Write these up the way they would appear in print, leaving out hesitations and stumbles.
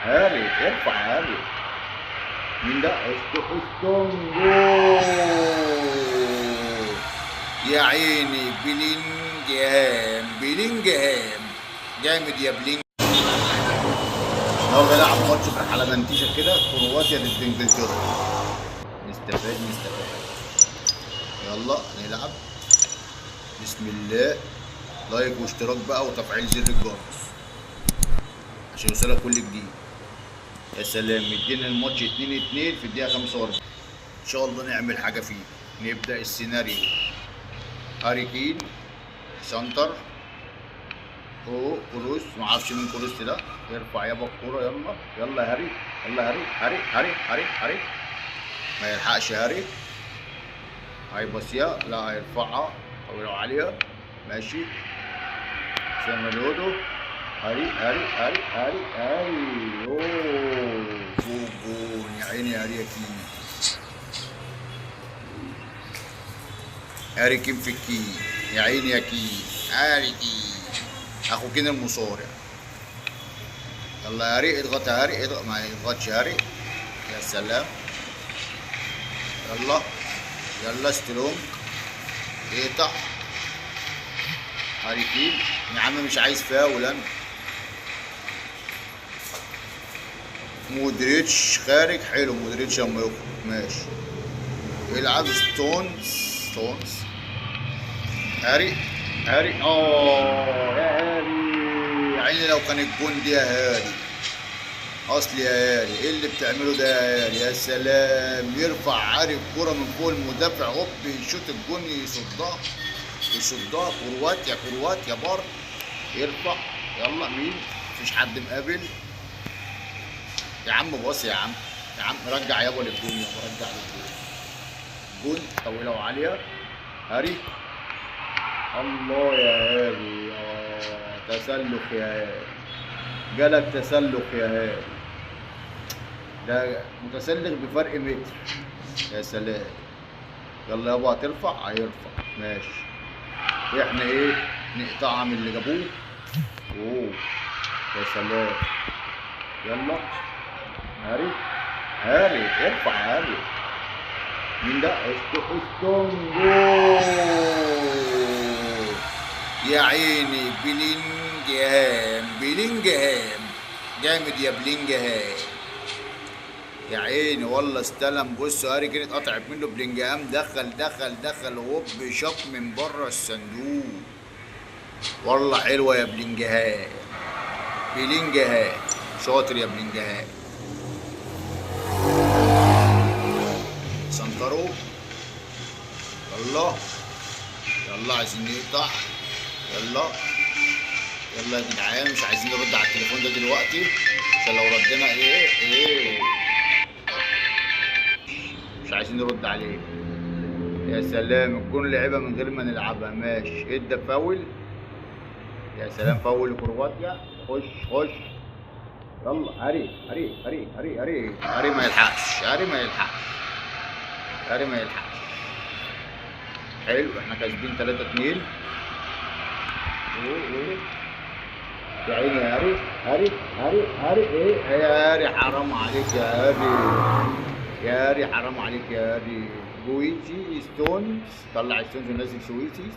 هاري ارفع هاري. مين ده؟ استونجو. يا عيني بلينجهام جامد يا بلينج. النهارده نلعب ماتش في الحلبنتيشة كده، كرواتيا ضد انجلترا. نستفاد. يلا نلعب. بسم الله. لايك واشتراك بقى وتفعيل زر الجرس عشان يوصلك كل جديد. يا سلام، مدينا الماتش 2-2 في الدقيقة 45. ان شاء الله نعمل حاجة فيه. نبدأ السيناريو. هاري كين سنتر. كروس، معرفش مين كروس ده. يرفع يابا الكورة. يلا يا هاري. هاري. ما يلحقش هاري. هيبصيها، لا هيرفعها او لو عالية. ماشي. سيمالودو. هاري. اوه جون يا عيني. هاري يا كين. هاري كين في الكين يا عيني يا كين. هاري كين اخو كين المصارع. يلا يا هاري اضغط يا هاري. اضغط، ما يضغطش هاري. يا سلام. يلا سترونج. اقطع. هاري كين يا عم مش عايز فاول انا. مودريتش خارج. حلو مودريتش لما يخرج. ماشي. يلعب ستونز. هاري. يا هاري. يا عيني لو كان الجون دي يا هاري. اصلي يا هاري، ايه اللي بتعمله ده يا هاري؟ يا سلام. يرفع هاري الكرة من فوق المدافع، هوب يشوط الجون. يصدها. كرواتيا بار. يرفع. يلا مين؟ مفيش حد مقابل. يا عم باص يا عم. رجع يابا للجون. رجع للجون. جون طويلة وعالية. هاري. الله يا هاري. تسلق يا هاري. جالك تسلق يا هاري. ده متسلق بفرق متر. يا سلام. يلا يابا هترفع. هيرفع. ماشي. احنا ايه؟ نقطعها من اللي جابوه. اوه يا سلام. يلا هاري ارفع هاري. مين ده؟ استونجو. يا عيني بلينجهام جامد يا بلينجهام. يا عيني والله استلم. بص هاري كانت اتقطعت منه. بلينجهام دخل هوب شاط من بره الصندوق. والله حلوه يا بلينجهام. شاطر يا بلينجهام. سنترو. يلا عايزين نقطع. يلا يا جدعان، مش عايزين نرد على التليفون ده دلوقتي عشان لو ردنا ايه مش عايزين نرد عليه. يا سلام. الجون لعبها من غير ما نلعبها. ماشي. ادى فاول. يا سلام. فاول كرواتيا. خش. يلا هاري. هاري ما يلحقش. حلو. احنا كاسبين 3-2. يا عيني يا هاري. ايه يا هاري؟ حرام عليك يا هاري. حرام عليك يا هاري. جويتي ستونز. طلع ستونز ونزل سويتي.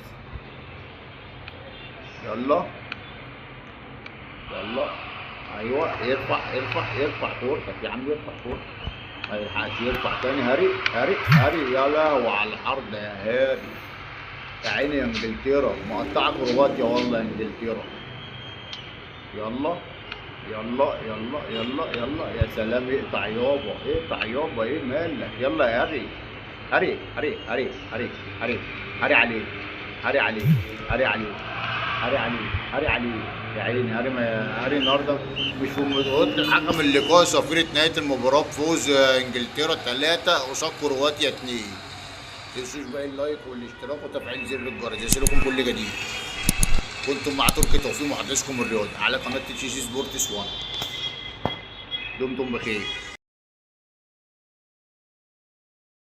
يلا ايوه. يرفع كورتك يا عم. يرفع كورتك. ما يلحقش يرفع تاني. هاري. يا لهوي على العرض يا هاري. يا عيني يا انجلترا. مقطعه كرواتيا والله يا انجلترا. يلا. يا سلام. اقطع يابا. ايه مالك؟ يلا يا هاري. هاري عليه. يا عيني هاري النهارده مش في مضغوط. الحكم اللقاء صفيرة نهاية المباراة بفوز انجلترا 3 قصاد كرواتيا 2. متنسوش بقى اللايك والاشتراك وتفعيل زر الجرس يصلكم كل جديد. كنتم مع تركي توفيق محدثكم الرياضي على قناة TGC سبورتس 1. دمتم بخير.